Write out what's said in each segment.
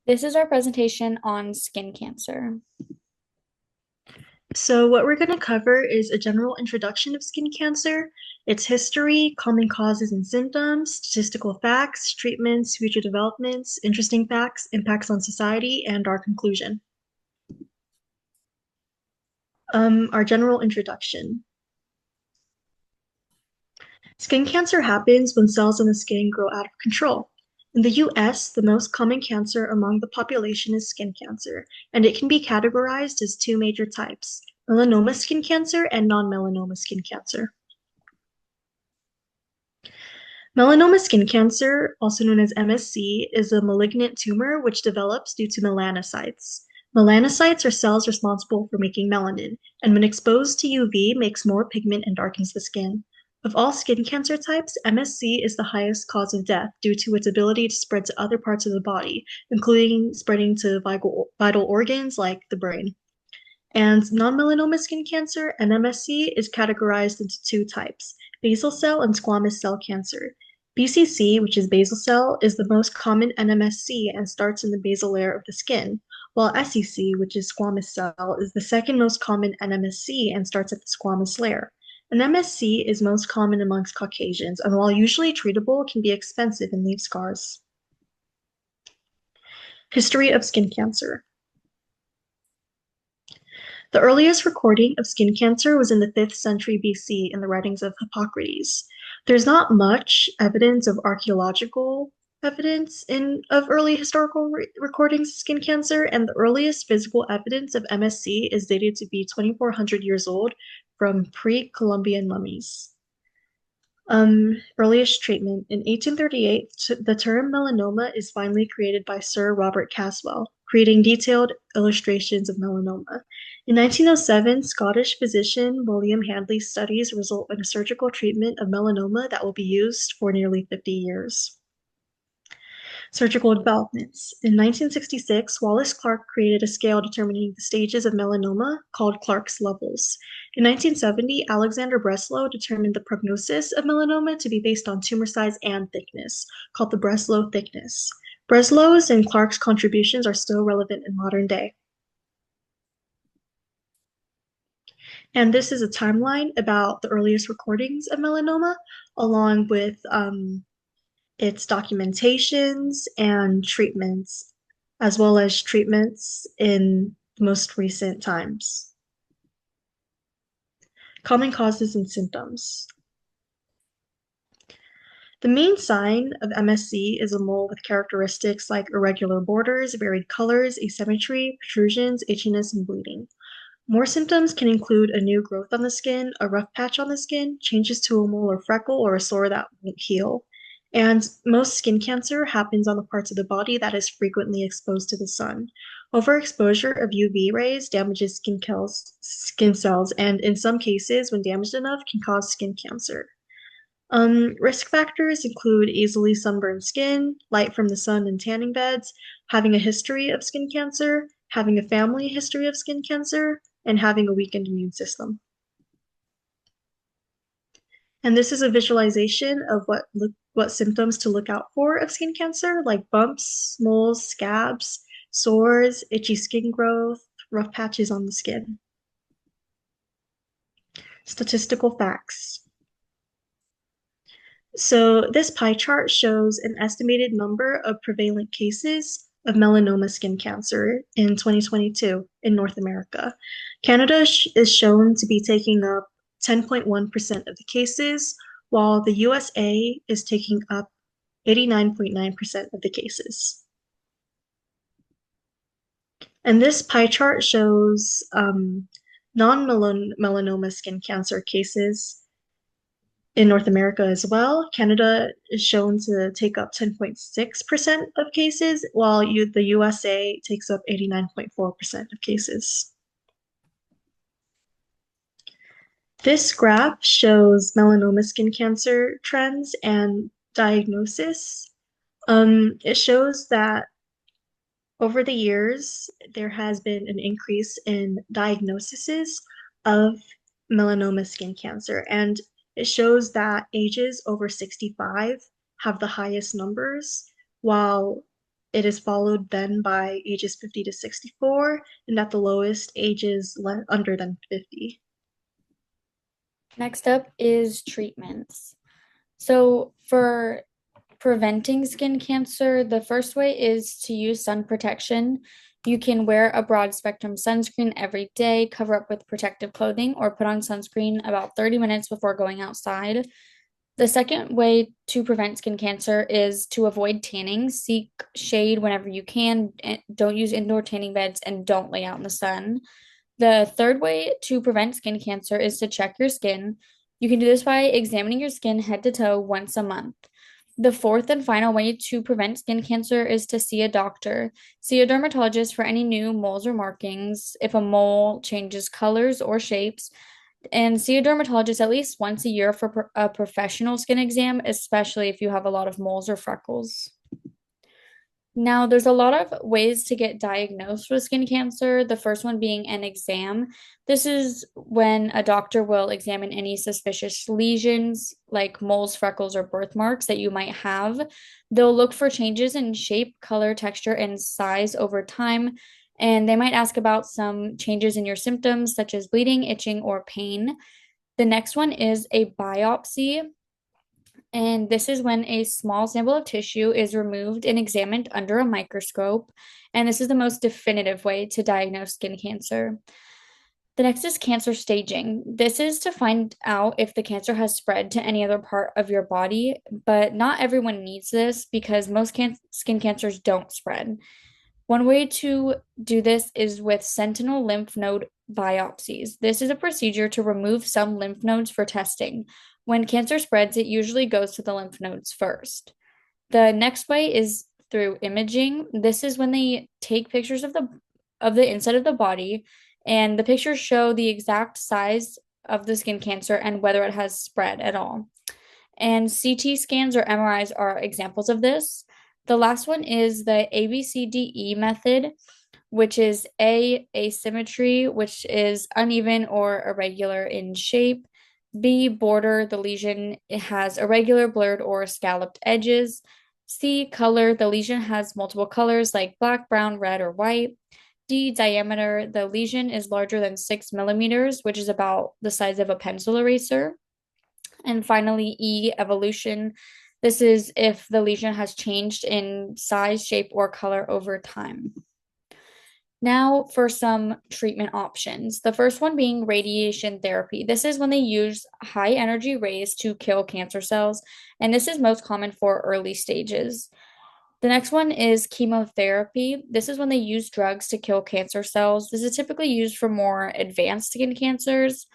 This is our presentation on skin cancer. So, what we're going to cover is a general introduction of skin cancer, its history, common causes and symptoms, statistical facts, treatments, future developments, interesting facts, impacts on society, and our conclusion. Our general introduction. Skin cancer happens when cells in the skin grow out of control. In the US, the most common cancer among the population is skin cancer, and it can be categorized as two major types, melanoma skin cancer and non-melanoma skin cancer. Melanoma skin cancer, also known as MSC, is a malignant tumor which develops due to melanocytes. Melanocytes are cells responsible for making melanin, and when exposed to UV, makes more pigment and darkens the skin. Of all skin cancer types, MSC is the highest cause of death due to its ability to spread to other parts of the body, including spreading to vital organs like the brain. And non-melanoma skin cancer, NMSC, is categorized into two types, basal cell and squamous cell cancer. BCC, which is basal cell, is the most common NMSC and starts in the basal layer of the skin, while SCC, which is squamous cell, is the second most common NMSC and starts at the squamous layer. An MSC is most common amongst Caucasians, and while usually treatable, can be expensive and leave scars. History of skin cancer. The earliest recording of skin cancer was in the 5th century BC in the writings of Hippocrates. There's not much evidence of archaeological evidence of early historical recordings of skin cancer, and the earliest physical evidence of MSC is dated to be 2,400 years old from pre-Columbian mummies. Earliest treatment. In 1838, the term melanoma is finally created by Sir Robert Caswell, creating detailed illustrations of melanoma. In 1907, Scottish physician William Handley's studies result in a surgical treatment of melanoma that will be used for nearly 50 years. Surgical developments. In 1966, Wallace Clark created a scale determining the stages of melanoma called Clark's levels. In 1970, Alexander Breslow determined the prognosis of melanoma to be based on tumor size and thickness, called the Breslow thickness. Breslow's and Clark's contributions are still relevant in modern day. And this is a timeline about the earliest recordings of melanoma, along with its documentations and treatments, as well as treatments in the most recent times. Common causes and symptoms. The main sign of MSC is a mole with characteristics like irregular borders, varied colors, asymmetry, protrusions, itchiness, and bleeding. More symptoms can include a new growth on the skin, a rough patch on the skin, changes to a mole or freckle, or a sore that won't heal. And most skin cancer happens on the parts of the body that is frequently exposed to the sun. Overexposure of UV rays damages skin cells, and in some cases, when damaged enough, can cause skin cancer. Risk factors include easily sunburned skin, light from the sun and tanning beds, having a history of skin cancer, having a family history of skin cancer, and having a weakened immune system. And this is a visualization of what symptoms to look out for of skin cancer, like bumps, moles, scabs, sores, itchy skin growth, rough patches on the skin. Statistical facts. So this pie chart shows an estimated number of prevalent cases of melanoma skin cancer in 2022 in North America. Canada is shown to be taking up 10.1% of the cases, while the USA is taking up 89.9% of the cases. And this pie chart shows non-melanoma skin cancer cases in North America as well. Canada is shown to take up 10.6% of cases, while the USA takes up 89.4% of cases. This graph shows melanoma skin cancer trends and diagnosis. It shows that over the years, there has been an increase in diagnoses of melanoma skin cancer, and it shows that ages over 65 have the highest numbers, while It is followed then by ages 50 to 64, and at the lowest, ages under than 50. Next up is treatments. So for preventing skin cancer, the first way is to use sun protection. You can wear a broad spectrum sunscreen every day, cover up with protective clothing, or put on sunscreen about 30 minutes before going outside. The second way to prevent skin cancer is to avoid tanning. Seek shade whenever you can. Don't use indoor tanning beds and don't lay out in the sun. The third way to prevent skin cancer is to check your skin. You can do this by examining your skin head to toe once a month. The fourth and final way to prevent skin cancer is to see a doctor. See a dermatologist for any new moles or markings, if a mole changes colors or shapes, and see a dermatologist at least once a year for a professional skin exam, especially if you have a lot of moles or freckles. Now, there's a lot of ways to get diagnosed with skin cancer. The first one being an exam. This is when a doctor will examine any suspicious lesions like moles, freckles, or birthmarks that you might have. They'll look for changes in shape, color, texture, and size over time. And they might ask about some changes in your symptoms, such as bleeding, itching, or pain. The next one is a biopsy. And this is when a small sample of tissue is removed and examined under a microscope. And this is the most definitive way to diagnose skin cancer. The next is cancer staging. This is to find out if the cancer has spread to any other part of your body, but not everyone needs this because most skin cancers don't spread. One way to do this is with sentinel lymph node biopsies. This is a procedure to remove some lymph nodes for testing. When cancer spreads, it usually goes to the lymph nodes first. The next way is through imaging. This is when they take pictures of the inside of the body, and the pictures show the exact size of the skin cancer and whether it has spread at all. And CT scans or MRIs are examples of this. The last one is the ABCDE method, which is A, asymmetry, which is uneven or irregular in shape. B, border, the lesion it has irregular, blurred, or scalloped edges. C, color, the lesion has multiple colors like black, brown, red, or white. D, diameter, the lesion is larger than 6 millimeters, which is about the size of a pencil eraser. And finally, E, evolution. This is if the lesion has changed in size, shape, or color over time. Now for some treatment options. The first one being radiation therapy. This is when they use high energy rays to kill cancer cells, and this is most common for early stages. The next one is chemotherapy. This is when they use drugs to kill cancer cells. This is typically used for more advanced skin cancers.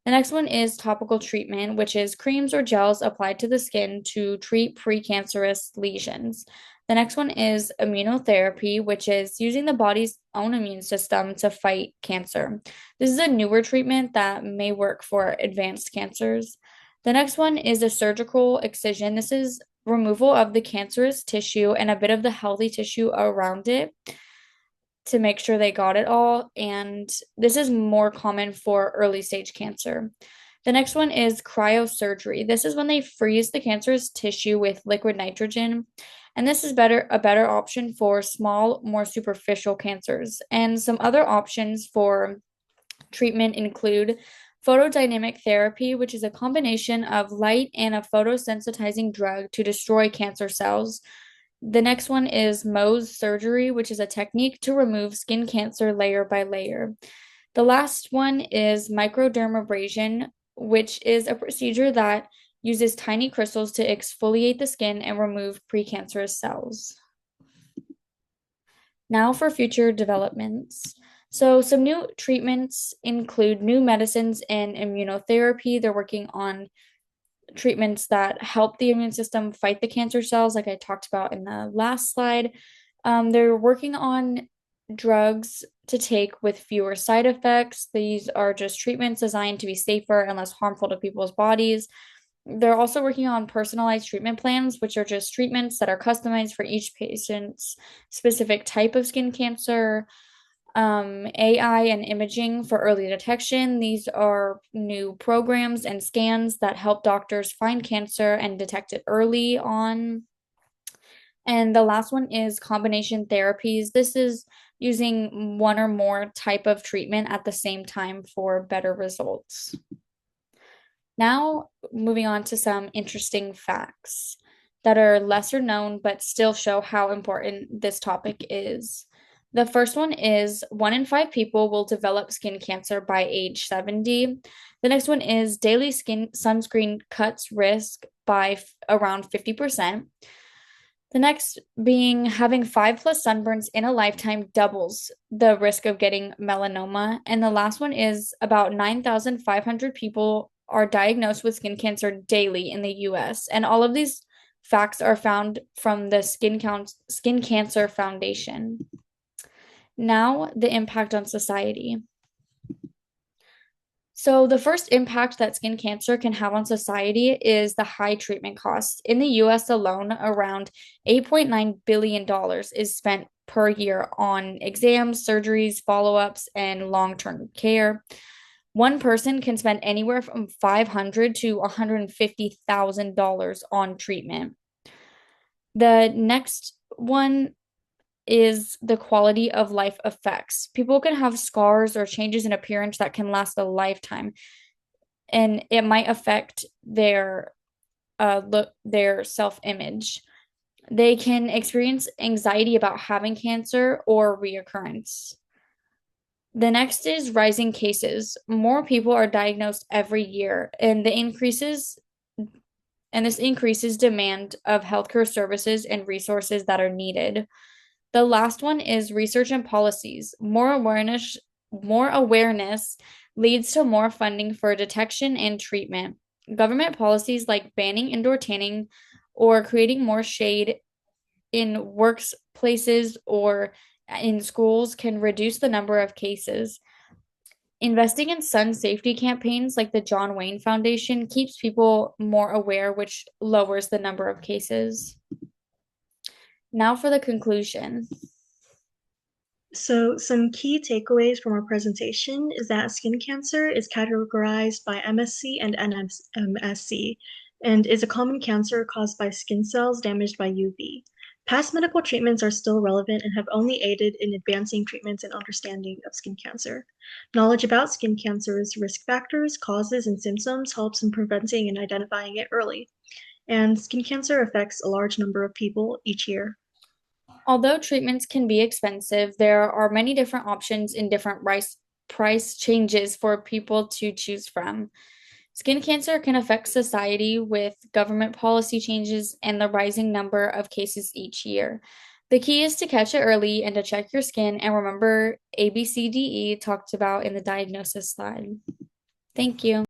The next one is topical treatment, which is creams or gels applied to the skin to treat precancerous lesions. The next one is immunotherapy, which is using the body's own immune system to fight cancer. This is a newer treatment that may work for advanced cancers. The next one is a surgical excision. This is removal of the cancerous tissue and a bit of the healthy tissue around it to make sure they got it all. And this is more common for early stage cancer. The next one is cryosurgery. This is when they freeze the cancerous tissue with liquid nitrogen. And this is a better option for small, more superficial cancers. And some other options for treatment include photodynamic therapy, which is a combination of light and a photosensitizing drug to destroy cancer cells. The next one is Mohs surgery, which is a technique to remove skin cancer layer by layer. The last one is microdermabrasion, which is a procedure that uses tiny crystals to exfoliate the skin and remove precancerous cells. Now for future developments. So, some new treatments include new medicines and immunotherapy. They're working on treatments that help the immune system fight the cancer cells, like I talked about in the last slide. They're working on drugs to take with fewer side effects. These are just treatments designed to be safer and less harmful to people's bodies. They're also working on personalized treatment plans, which are just treatments that are customized for each patient's specific type of skin cancer. AI and imaging for early detection. These are new programs and scans that help doctors find cancer and detect it early on. And the last one is combination therapies. This is using one or more type of treatment at the same time for better results. Now, moving on to some interesting facts that are lesser known but still show how important this topic is. The first one is 1 in 5 people will develop skin cancer by age 70. The next one is daily skin sunscreen cuts risk by around 50%. The next being having 5+ sunburns in a lifetime doubles the risk of getting melanoma. And the last one is about 9,500 people are diagnosed with skin cancer daily in the US. And all of these facts are found from the Skin Cancer Foundation. Now, the impact on society. So, the first impact that skin cancer can have on society is the high treatment costs. In the US alone, around $8.9 billion is spent per year on exams, surgeries, follow ups, and long term care. One person can spend anywhere from $500 to $150,000 on treatment. The next one is the quality of life effects. People can have scars or changes in appearance that can last a lifetime, and it might affect their self-image. They can experience anxiety about having cancer or reoccurrence. The next is rising cases. More people are diagnosed every year, and this increases demand of healthcare services and resources that are needed. The last one is research and policies. More awareness leads to more funding for detection and treatment. Government policies like banning indoor tanning or creating more shade in workplaces or in schools can reduce the number of cases. Investing in sun safety campaigns like the John Wayne Foundation keeps people more aware, which lowers the number of cases. Now for the conclusion. So, some key takeaways from our presentation is that skin cancer is categorized by MSC and NMSC and is a common cancer caused by skin cells damaged by UV. Past medical treatments are still relevant and have only aided in advancing treatments and understanding of skin cancer. Knowledge about skin cancer's risk factors, causes, and symptoms helps in preventing and identifying it early. And skin cancer affects a large number of people each year. Although treatments can be expensive, there are many different options and different price changes for people to choose from. Skin cancer can affect society with government policy changes and the rising number of cases each year. The key is to catch it early and to check your skin and remember ABCDE talked about in the diagnosis slide. Thank you.